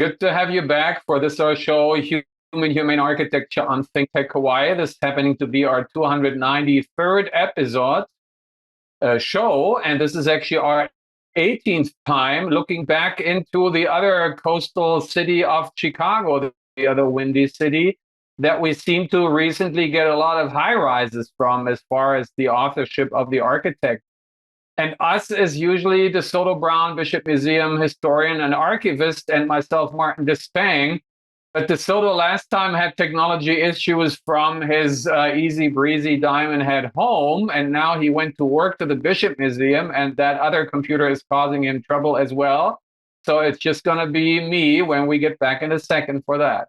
good to have you back for this show, Humane Architecture on Think Tech Hawaii. This is happening to be our 293rd episode show, and this is actually our 18th time looking back into the other coastal city of Chicago, the other windy city that we seem to recently get a lot of high rises from as far as the authorship of the architect. And us is usually DeSoto Brown Bishop Museum historian and archivist, and myself, Martin Despang. But DeSoto last time had technology issues from his easy breezy Diamond Head home, and now he went to work to the Bishop Museum, and that other computer is causing him trouble as well. So it's just going to be me when we get back in a second for that.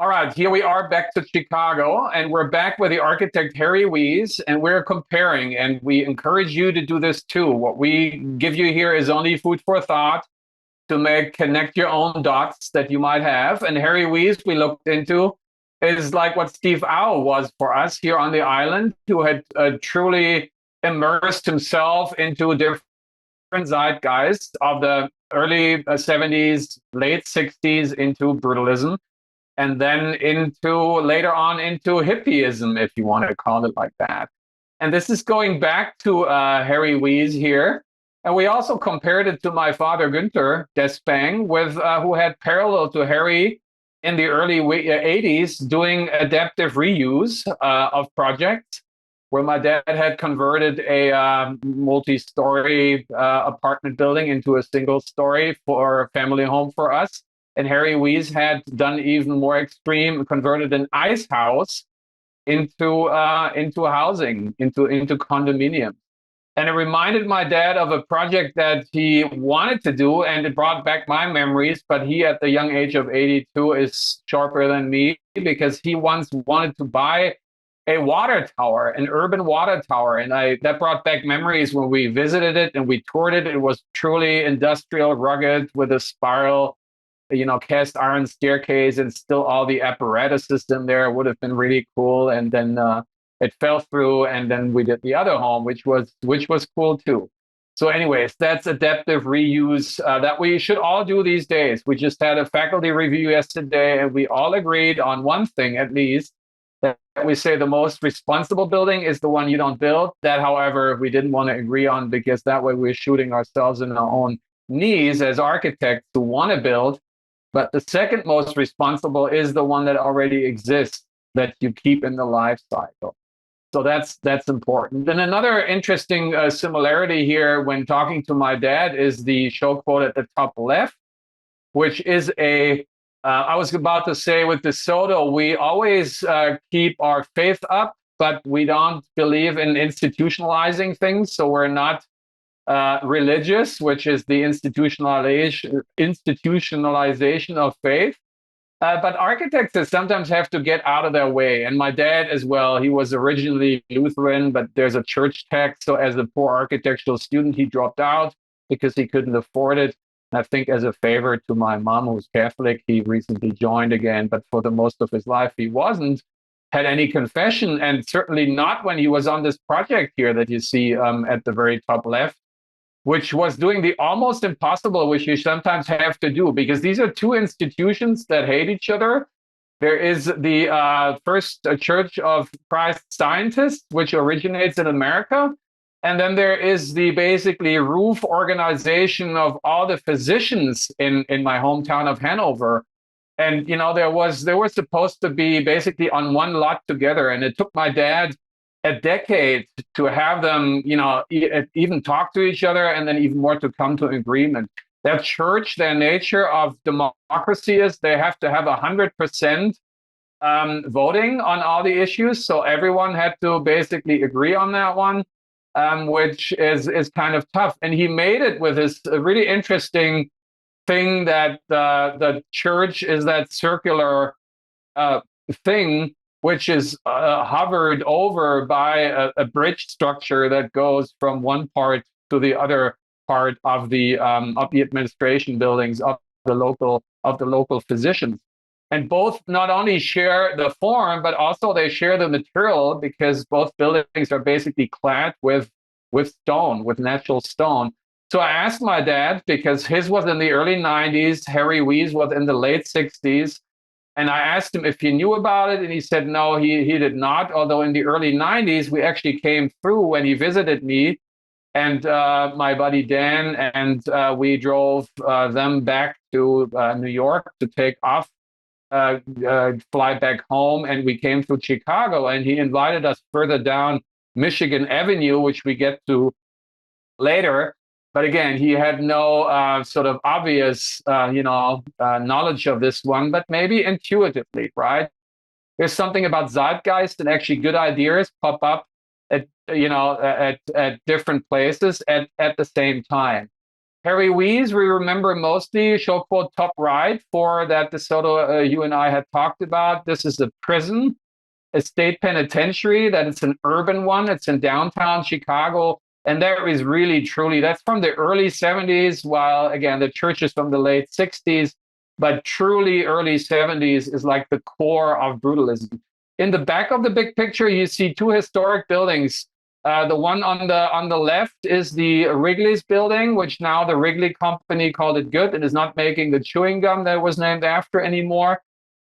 All right, here we are back to Chicago, and we're back with the architect Harry Weese, and we're comparing, and we encourage you to do this too. What we give you here is only food for thought to connect your own dots that you might have. And Harry Weese, we looked into, is like what Steve Au was for us here on the island, who had truly immersed himself into different zeitgeist of the early 70s, late 60s into brutalism. And then later on into hippieism, if you want to call it like that. And this is going back to Harry Weese here. And we also compared it to my father, Günther Despang, who had parallel to Harry in the early 80s doing adaptive reuse of projects, where my dad had converted a multi-story apartment building into a single story for a family home for us. And Harry Weese had done even more extreme, converted an ice house into housing, into condominium. And it reminded my dad of a project that he wanted to do, and it brought back my memories. But he, at the young age of 82, is sharper than me, because he once wanted to buy a water tower, an urban water tower. And that brought back memories when we visited it and we toured it. It was truly industrial, rugged, with a spiral, cast iron staircase, and still all the apparatus system there would have been really cool. And then it fell through, and then we did the other home, which was cool too. So anyways, that's adaptive reuse that we should all do these days. We just had a faculty review yesterday, and we all agreed on one thing, at least, that we say the most responsible building is the one you don't build. That, however, we didn't want to agree on, because that way we're shooting ourselves in our own knees as architects who want to build. But the second most responsible is the one that already exists, that you keep in the life cycle. So that's important. And another interesting similarity here when talking to my dad is the show quote at the top left, which is I was about to say with DeSoto, we always keep our faith up, but we don't believe in institutionalizing things. So we're not religious, which is the institutionalization of faith. But architects sometimes have to get out of their way. And my dad as well, he was originally Lutheran, but there's a church tax. So as a poor architectural student, he dropped out because he couldn't afford it. And I think as a favor to my mom, who's Catholic, he recently joined again. But for the most of his life, he had any confession, and certainly not when he was on this project here that you see at the very top left, which was doing the almost impossible, which you sometimes have to do, because these are two institutions that hate each other. There is the First Church of Christ Scientists, which originates in America. And then there is the basically roof organization of all the physicians in my hometown of Hanover. And, they were supposed to be basically on one lot together. And it took my dad a decade to have them, even talk to each other, and then even more to come to agreement. That church, their nature of democracy is they have to have 100% voting on all the issues. So everyone had to basically agree on that one, which is kind of tough. And he made it with this really interesting thing that the church is that circular thing, which is hovered over by a bridge structure that goes from one part to the other part of the administration buildings of the local physicians. And both not only share the form, but also they share the material because both buildings are basically clad with stone, with natural stone. So I asked my dad, because his was in the early 90s, Harry Wees was in the late 60s. And I asked him if he knew about it, and he said no, he did not. Although in the early 90s, we actually came through when he visited me and my buddy Dan, and we drove them back to New York to take off, fly back home, and we came through Chicago, and he invited us further down Michigan Avenue, which we get to later. But again, he had no sort of obvious, knowledge of this one, but maybe intuitively, right? There's something about zeitgeist, and actually good ideas pop up at different places at the same time. Harry Wees, we remember mostly, show quote top right, for that DeSoto you and I had talked about. This is a prison, a state penitentiary, that it's an urban one. It's in downtown Chicago. And that is really, truly, that's from the early 70s, while, again, the church is from the late 60s. But truly, early 70s is like the core of brutalism. In the back of the big picture, you see two historic buildings. The one on the left is the Wrigley's building, which now the Wrigley Company called it good and is not making the chewing gum that it was named after anymore.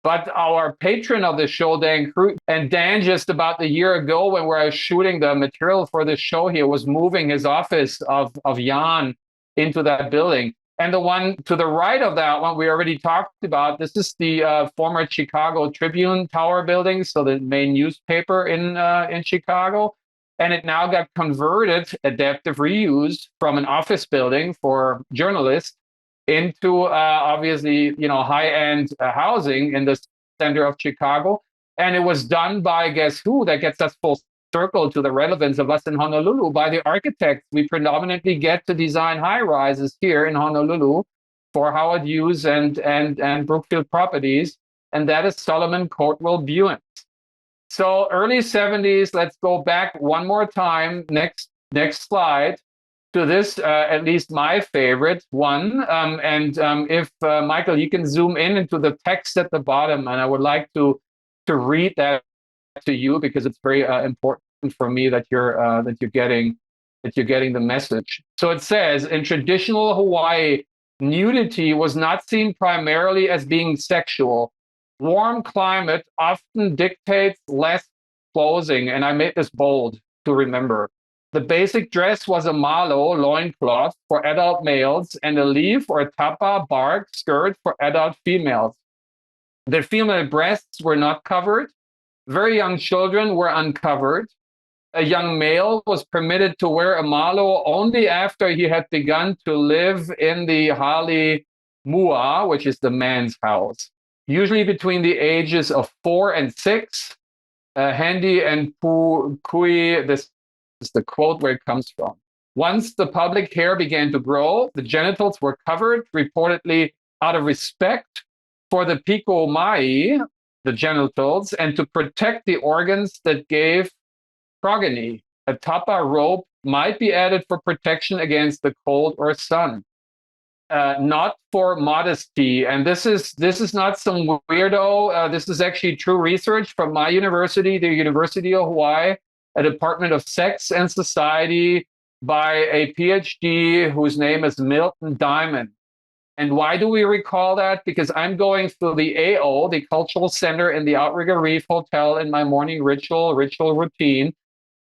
But our patron of the show, Dan Cruz, and Dan, just about a year ago, when we were shooting the material for this show here, was moving his office of Jan into that building. And the one to the right of that one, we already talked about. This is the former Chicago Tribune Tower building, so the main newspaper in Chicago. And it now got converted, adaptive reuse, from an office building for journalists into obviously, high-end housing in the center of Chicago. And it was done by, guess who? That gets us full circle to the relevance of us in Honolulu, by the architects. We predominantly get to design high-rises here in Honolulu for Howard Hughes and Brookfield Properties, and that is Solomon Courtwell Buin. So early 70s, let's go back one more time, next slide, to this, at least my favorite one. If Michael, you can zoom in into the text at the bottom, and I would like to read that to you, because it's very important for me that you're getting the message. So it says, in traditional Hawaii, nudity was not seen primarily as being sexual. Warm climate often dictates less clothing, and I made this bold to remember. The basic dress was a malo, loincloth, for adult males, and a leaf or tapa, bark, skirt for adult females. The female breasts were not covered. Very young children were uncovered. A young male was permitted to wear a malo only after he had begun to live in the hale mua, which is the man's house, usually between the ages of 4 and 6. Handy and Kui, this is the quote where it comes from. Once the public hair began to grow, the genitals were covered, reportedly out of respect for the piko mai, the genitals, and to protect the organs that gave progeny. A tapa robe might be added for protection against the cold or sun. Not for modesty. And this is not some weirdo. This is actually true research from my university, the University of Hawaii, a Department of Sex and Society, by a PhD whose name is Milton Diamond. And why do we recall that? Because I'm going through the AO, the Cultural Center in the Outrigger Reef Hotel, in my morning ritual routine.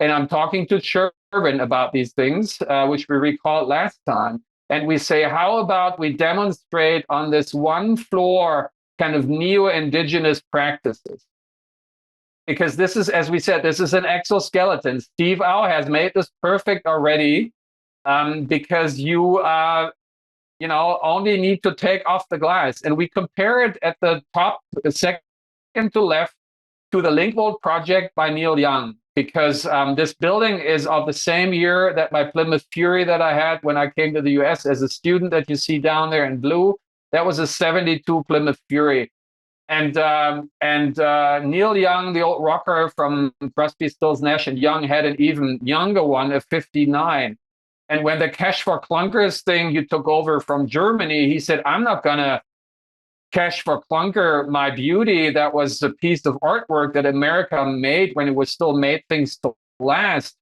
And I'm talking to Shervin about these things, which we recalled last time. And we say, how about we demonstrate on this one floor kind of neo-indigenous practices? Because this is, as we said, this is an exoskeleton. Steve Au has made this perfect already, because you only need to take off the glass. And we compare it at the top, the second to left, to the Linkwold project by Neil Young, because this building is of the same year that my Plymouth Fury that I had when I came to the US as a student, that you see down there in blue. That was a 72 Plymouth Fury. And Neil Young, the old rocker from Crosby, Stills, Nash and Young, had an even younger one, a 59. And when the Cash for Clunkers thing you took over from Germany, he said, I'm not gonna Cash for Clunker, My Beauty, that was a piece of artwork that America made when it was still made things to last.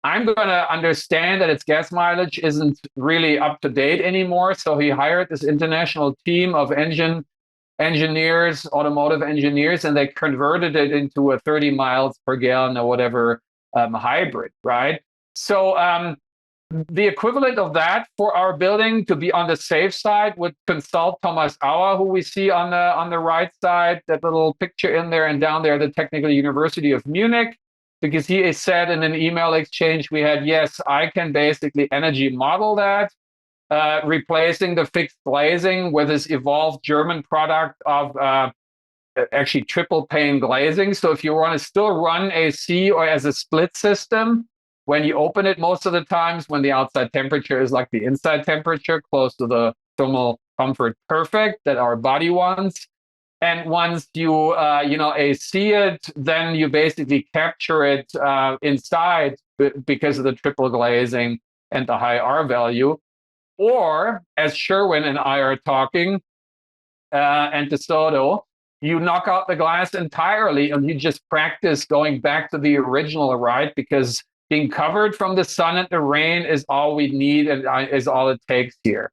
I'm going to understand that its gas mileage isn't really up to date anymore. So he hired this international team of engineers, automotive engineers, and they converted it into a 30 miles per gallon or whatever hybrid, right? So the equivalent of that for our building to be on the safe side would consult Thomas Auer, who we see on the right side, that little picture in there, and down there, the Technical University of Munich, because he said in an email exchange we had, yes, I can basically energy model that, replacing the fixed glazing with this evolved German product of actually triple pane glazing. So if you want to still run AC or as a split system, when you open it, most of the times when the outside temperature is like the inside temperature, close to the thermal comfort perfect that our body wants. And once you AC it, then you basically capture it inside because of the triple glazing and the high R value. Or, as Sherwin and I are talking, and DeSoto, you knock out the glass entirely and you just practice going back to the original, right? Because being covered from the sun and the rain is all we need and is all it takes here.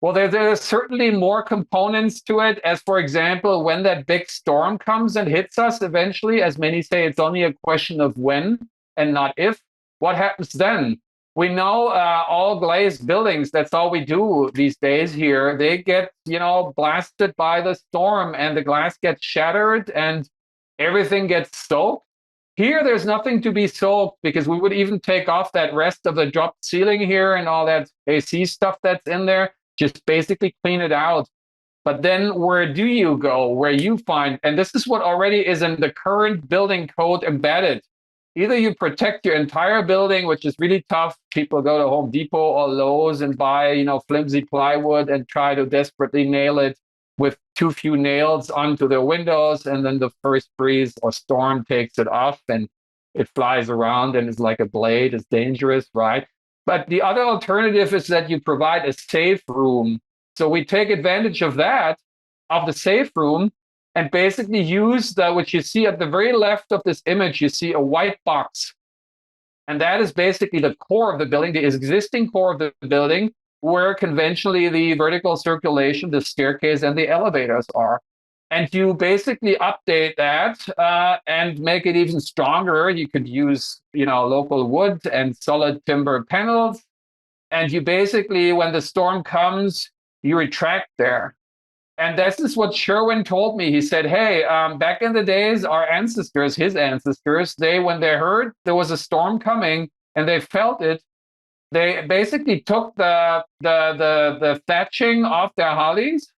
Well, there's certainly more components to it, as for example, when that big storm comes and hits us eventually, as many say, it's only a question of when and not if. What happens then? We know all glazed buildings, that's all we do these days here. They get, blasted by the storm and the glass gets shattered and everything gets soaked. Here, there's nothing to be soaked because we would even take off that rest of the dropped ceiling here and all that AC stuff that's in there, just basically clean it out. But then where do you go? Where you find, and this is what already is in the current building code embedded. Either you protect your entire building, which is really tough. People go to Home Depot or Lowe's and buy, flimsy plywood and try to desperately nail it with too few nails onto their windows. And then the first breeze or storm takes it off and it flies around and is like a blade. It's dangerous, right? But the other alternative is that you provide a safe room. So we take advantage of that, of the safe room, and basically use which you see at the very left of this image, you see a white box. And that is basically the core of the building, the existing core of the building, where conventionally the vertical circulation, the staircase, and the elevators are. And you basically update that and make it even stronger. You could use, local wood and solid timber panels. And you basically, when the storm comes, you retract there. And this is what Sherwin told me. He said, hey, back in the days, our ancestors, his ancestors, when they heard there was a storm coming and they felt it, they basically took the thatching off their hollies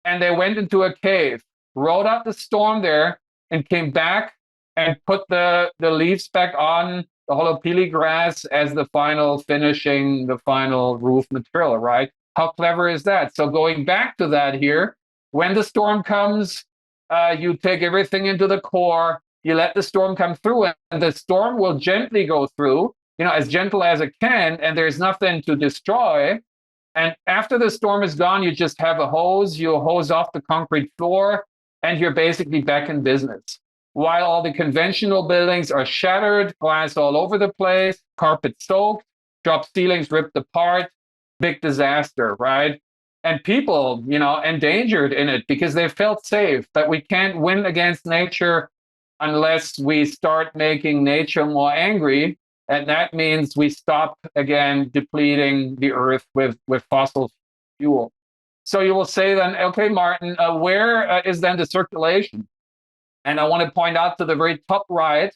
and they went into a cave, rode out the storm there, and came back and put the leaves back on the holopili grass as the final finishing, the final roof material, right? How clever is that? So going back to that here, when the storm comes, you take everything into the core, you let the storm come through, and the storm will gently go through, as gentle as it can, and there's nothing to destroy. And after the storm is gone, you just have a hose, you hose off the concrete floor, and you're basically back in business. While all the conventional buildings are shattered, glass all over the place, carpet soaked, drop ceilings ripped apart, big disaster, right? And people, endangered in it because they felt safe. But we can't win against nature unless we start making nature more angry. And that means we stop, again, depleting the earth with fossil fuel. So you will say then, okay, Martin, where is then the circulation? And I want to point out to the very top right,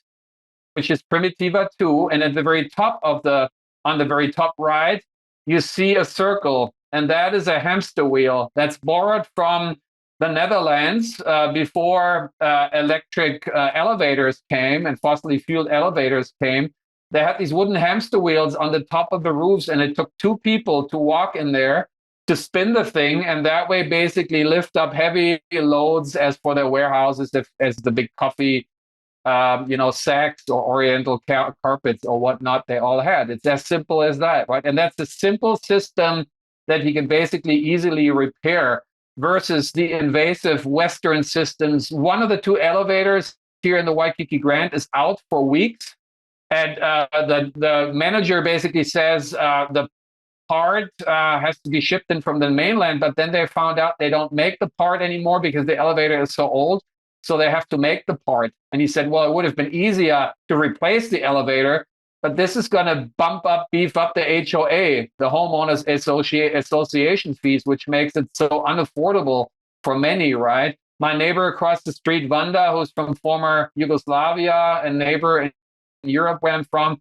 which is Primitiva 2, and at the very top on the very top right, you see a circle, and that is a hamster wheel that's borrowed from the Netherlands before electric elevators came and fossilly fueled elevators came. They had these wooden hamster wheels on the top of the roofs, and it took two people to walk in there to spin the thing, and that way basically lift up heavy loads as for their warehouses, as the big coffee sacks or oriental carpets or whatnot they all had. It's as simple as that, right? And that's a simple system that you can basically easily repair. versus the invasive Western systems. One of the two elevators here in the Waikiki Grand is out for weeks. And the manager basically says the part has to be shipped in from the mainland, but then they found out they don't make the part anymore because the elevator is so old. So they have to make the part. And he said, well, it would have been easier to replace the elevator, but this is going to beef up the HOA, the Homeowners Association fees, which makes it so unaffordable for many, right? My neighbor across the street, Vanda, who's from former Yugoslavia, a neighbor in Europe where I'm from,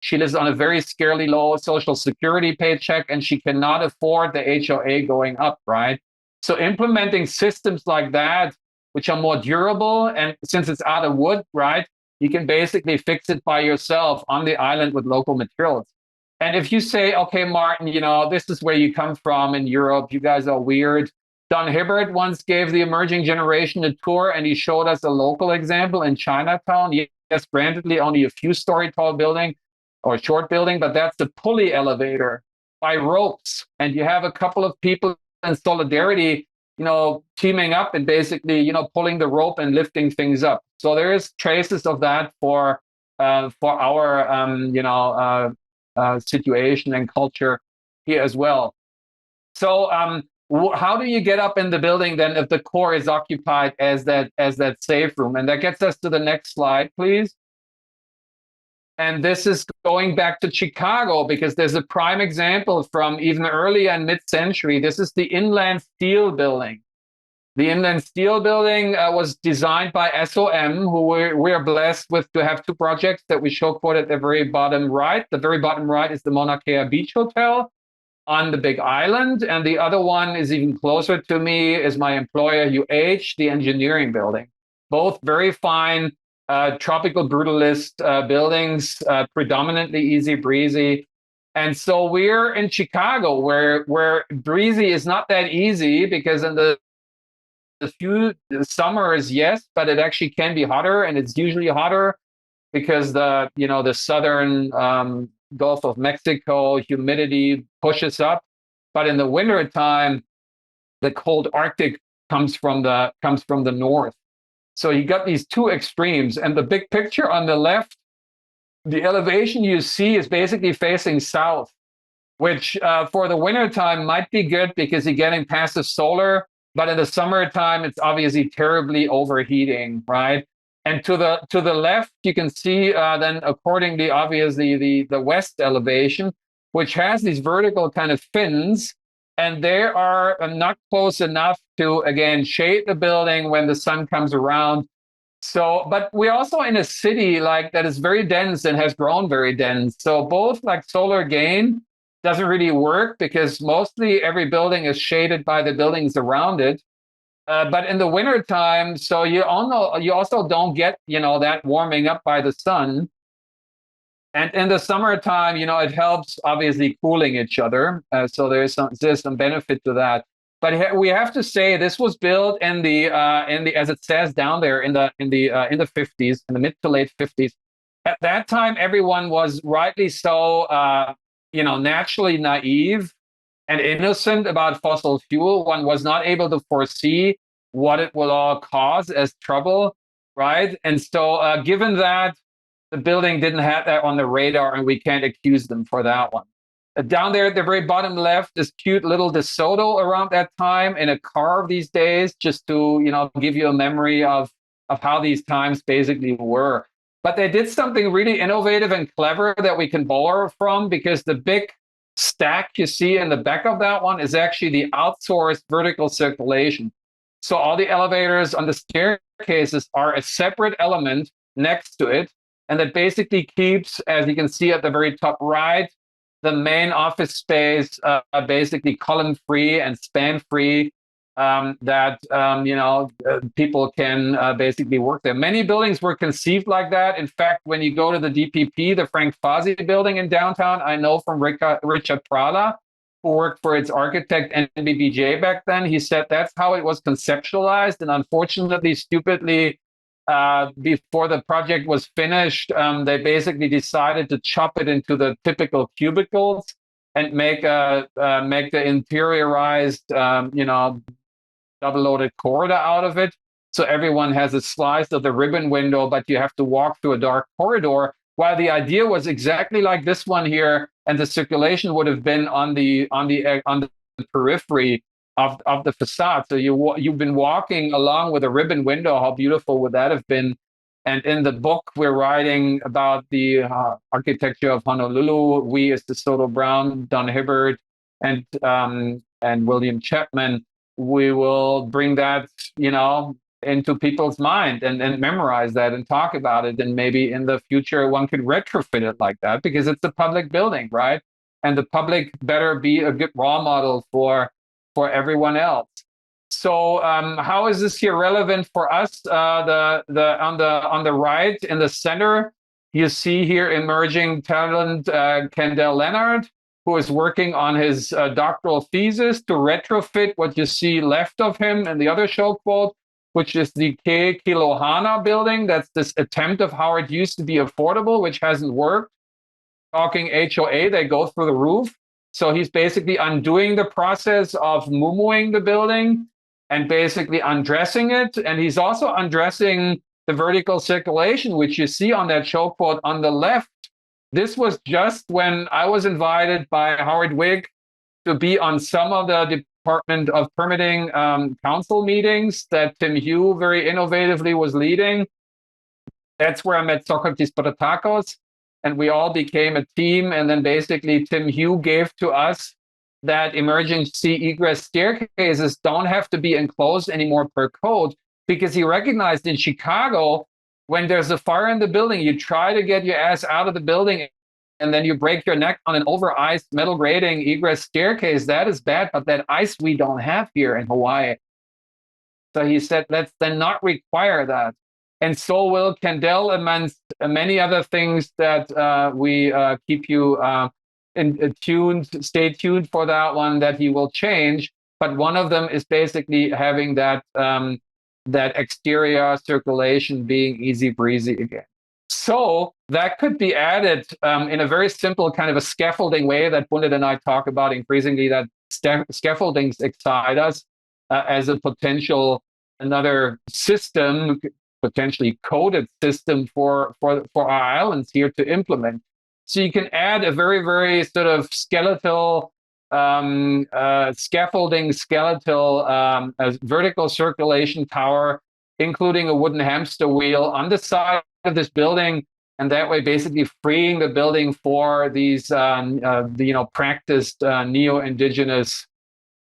she lives on a very scarily low social security paycheck, and she cannot afford the HOA going up, right? So implementing systems like that, which are more durable, and since it's out of wood, right, you can basically fix it by yourself on the island with local materials. And if you say, okay, Martin, this is where you come from in Europe, you guys are weird. Don Hibbert once gave the emerging generation a tour, and he showed us a local example in Chinatown. Yes, grantedly only a few story tall building or short building, but that's the pulley elevator by ropes. And you have a couple of people in solidarity, teaming up and basically, pulling the rope and lifting things up. So there is traces of that for our, situation and culture here as well. So how do you get up in the building then if the core is occupied as that safe room? And that gets us to the next slide, please. And this is going back to Chicago because there's a prime example from even early and mid-century. This is the Inland Steel Building. The Inland Steel Building was designed by SOM, who we are blessed with to have two projects that we show quote at the very bottom right. The very bottom right is the Mauna Kea Beach Hotel on the Big Island. And the other one is even closer to me, is my employer, UH, the engineering building. Both very fine tropical brutalist buildings, predominantly easy breezy. And so we're in Chicago where breezy is not that easy because in the few summers, yes, but it actually can be hotter, and it's usually hotter because the southern Gulf of Mexico humidity pushes up. But in the wintertime, the cold Arctic comes from the north. So you got these two extremes, and the big picture on the left, the elevation you see is basically facing south, which for the wintertime might be good because you're getting passive solar, but in the summertime, it's obviously terribly overheating, right? And to the left, you can see then accordingly, obviously, the west elevation, which has these vertical kind of fins, and they are not close enough to, again, shade the building when the sun comes around. So, but we're also in a city like that is very dense and has grown very dense. So both like solar gain doesn't really work because mostly every building is shaded by the buildings around it. But in the wintertime, so you also don't get, that warming up by the sun. And in the summertime, it helps obviously cooling each other. So there's some benefit to that. But we have to say this was built in the as it says down there in the 50s, in the mid to late 50s. At that time, everyone was rightly so naturally naive and innocent about fossil fuel. One was not able to foresee what it will all cause as trouble, right? And so, given that, the building didn't have that on the radar, and we can't accuse them for that one. Down there at the very bottom left is cute little DeSoto around that time in a car these days, just to give you a memory of how these times basically were. But they did something really innovative and clever that we can borrow from, because the big stack you see in the back of that one is actually the outsourced vertical circulation. So all the elevators on the staircases are a separate element next to it. And that basically keeps, as you can see at the very top right, the main office space basically column-free and span-free, people can basically work there. Many buildings were conceived like that. In fact, when you go to the DPP, the Frank Fazzi building in downtown, I know from Richard Prala, who worked for its architect NBBJ back then, he said that's how it was conceptualized. And unfortunately, stupidly, before the project was finished, they basically decided to chop it into the typical cubicles and make the interiorized, double-loaded corridor out of it. So everyone has a slice of the ribbon window, but you have to walk through a dark corridor. While the idea was exactly like this one here, and the circulation would have been on the periphery of the facade. So you've been walking along with a ribbon window. How beautiful would that have been? And in the book, we're writing about the architecture of Honolulu. We, as DeSoto Brown, Don Hibbert, and William Chapman, we will bring that, into people's mind and memorize that and talk about it. And maybe in the future, one could retrofit it like that because it's a public building, right? And the public better be a good role model for everyone else. So how is this here relevant for us? On the right in the center, you see here emerging talent Kendall Leonard, who is working on his doctoral thesis to retrofit what you see left of him in the other show quote, which is the Ke Kilohana building. That's this attempt of how it used to be affordable, which hasn't worked. Talking HOA, they go through the roof. So he's basically undoing the process of muumuing the building and basically undressing it. And he's also undressing the vertical circulation, which you see on that show quote on the left. This was just when I was invited by Howard Wigg to be on some of the Department of Permitting council meetings that Tim Hugh very innovatively was leading. That's where I met Socrates Patakos, and we all became a team. And then basically Tim Hugh gave to us that emergency egress staircases don't have to be enclosed anymore per code, because he recognized in Chicago, when there's a fire in the building, you try to get your ass out of the building and then you break your neck on an over-iced metal grating egress staircase. That is bad, but that ice we don't have here in Hawaii. So he said, let's then not require that. And so will Kendall, amongst many other things that we keep you stay tuned for that one, that he will change. But one of them is basically having that exterior circulation being easy breezy again. So that could be added in a very simple kind of a scaffolding way that Bundit and I talk about increasingly, that scaffoldings excite us as a potential, another system, potentially coded system for our islands here to implement. So you can add a very, very sort of skeletal, scaffolding skeletal vertical circulation tower, including a wooden hamster wheel on the side of this building, and that way basically freeing the building for these practiced neo-indigenous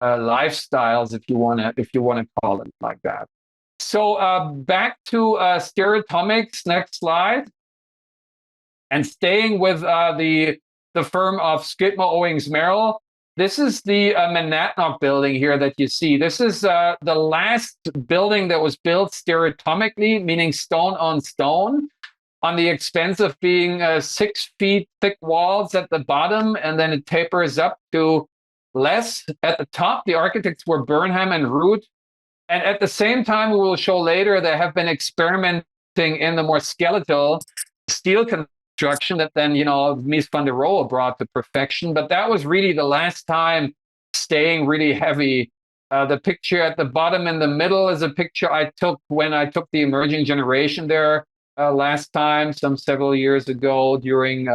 lifestyles, if you want to call it like that. So back to stereotomics. Next slide. And staying with the firm of Skidmore Owings Merrill, this is the Monadnock building here that you see. This is the last building that was built stereotomically, meaning stone on stone, on the expense of being 6 feet thick walls at the bottom, and then it tapers up to less at the top. The architects were Burnham and Root. And at the same time, we will show later, they have been experimenting in the more skeletal steel construction that then, Mies van der Rohe brought to perfection. But that was really the last time staying really heavy. The picture at the bottom in the middle is a picture I took when I took the emerging generation there last time, some several years ago during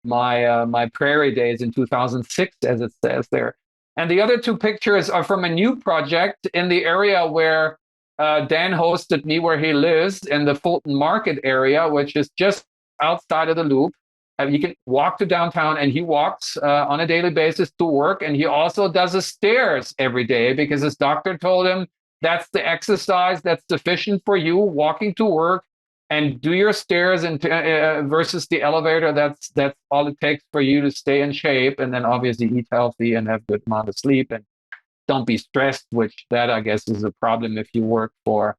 my prairie days in 2006, as it says there. And the other two pictures are from a new project in the area where Dan hosted me, where he lives, in the Fulton Market area, which is just outside of the loop. You can walk to downtown, and he walks on a daily basis to work. And he also does the stairs every day because his doctor told him that's the exercise that's sufficient for you, walking to work, and do your stairs versus the elevator. That's all it takes for you to stay in shape, and then obviously eat healthy and have good amount of sleep and don't be stressed, which that I guess is a problem if you work for,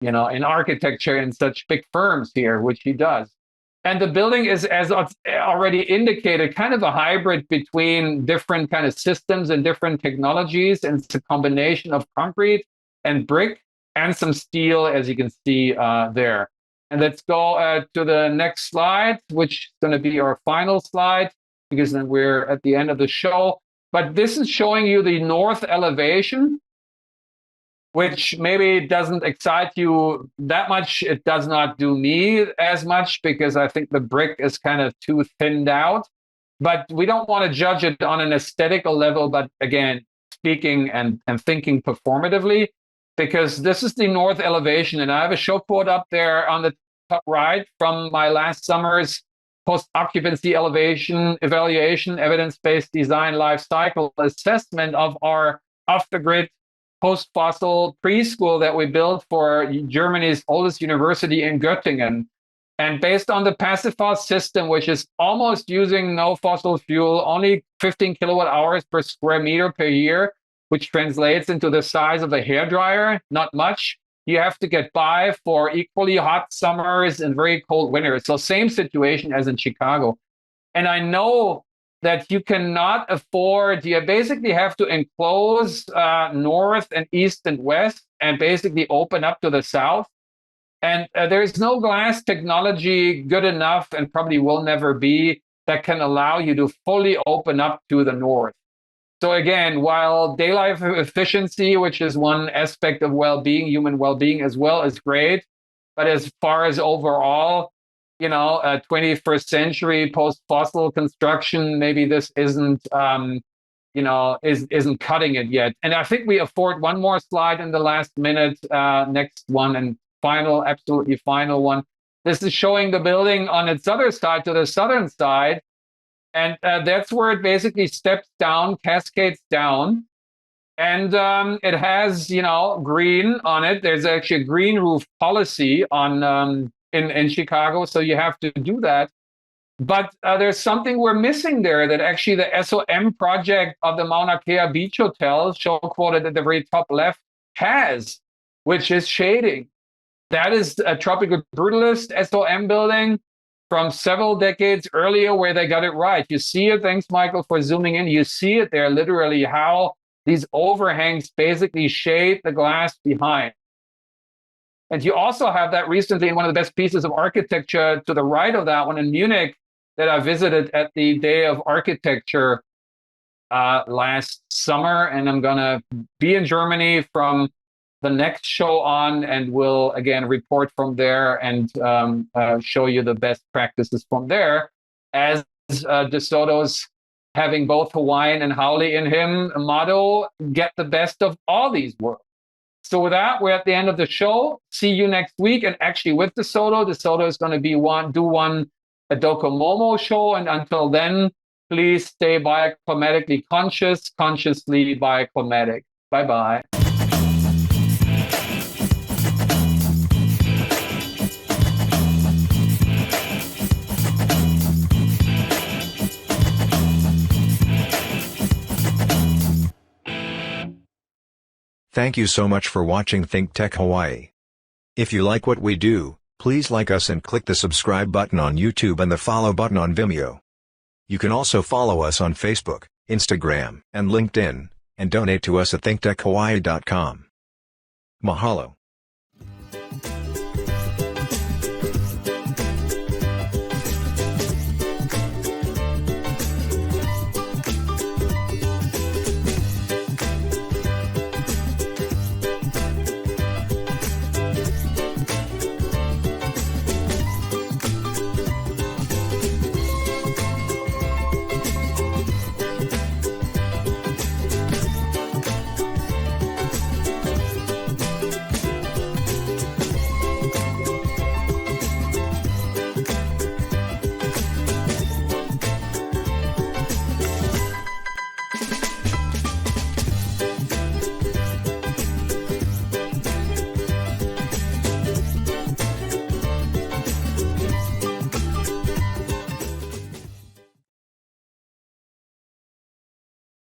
in architecture in such big firms here, which he does. And the building is, as already indicated, kind of a hybrid between different kind of systems and different technologies, and it's a combination of concrete and brick and some steel, as you can see there. And let's go to the next slide, which is going to be our final slide, because then we're at the end of the show. But this is showing you the north elevation, which maybe doesn't excite you that much. It does not do me as much because I think the brick is kind of too thinned out. But we don't want to judge it on an aesthetical level, but again, speaking and thinking performatively, because this is the north elevation. And I have a show quote up there on the top right from my last summer's post-occupancy elevation evaluation, evidence-based design life cycle assessment of our off-the-grid post-fossil preschool that we built for Germany's oldest university in Göttingen. And based on the passive fast system, which is almost using no fossil fuel, only 15 kilowatt hours per square meter per year, which translates into the size of a hairdryer, not much. You have to get by for equally hot summers and very cold winters. So same situation as in Chicago. And I know that you cannot afford, you basically have to enclose north and east and west and basically open up to the south. And there's no glass technology good enough, and probably will never be, that can allow you to fully open up to the north. So again, while daylight efficiency, which is one aspect of well-being, human well-being as well, is great, but as far as overall, 21st century post-fossil construction, maybe this isn't, isn't cutting it yet. And I think we afford one more slide in the last minute, next one, and absolutely final one. This is showing the building on its other side, to the southern side. And that's where it basically steps down, cascades down. And it has, green on it. There's actually a green roof policy on in Chicago, so you have to do that. But there's something we're missing there that actually the SOM project of the Mauna Kea Beach Hotel, show quoted at the very top left, has, which is shading. That is a tropical brutalist SOM building from several decades earlier where they got it right. You see it, thanks Michael for zooming in, you see it there literally how these overhangs basically shade the glass behind. And you also have that recently in one of the best pieces of architecture to the right of that one in Munich that I visited at the Day of Architecture last summer. And I'm gonna be in Germany from the next show on, and we'll again report from there and show you the best practices from there, as DeSoto's having both Hawaiian and Haole in him motto, get the best of all these worlds. So with that, we're at the end of the show. See you next week. And actually with DeSoto is going to be a Docomomo show. And until then, please stay bioclimatically conscious, consciously bioclimatic. Bye-bye. Thank you so much for watching Think Tech Hawaii. If you like what we do, please like us and click the subscribe button on YouTube and the follow button on Vimeo. You can also follow us on Facebook, Instagram, and LinkedIn, and donate to us at thinktechhawaii.com. Mahalo.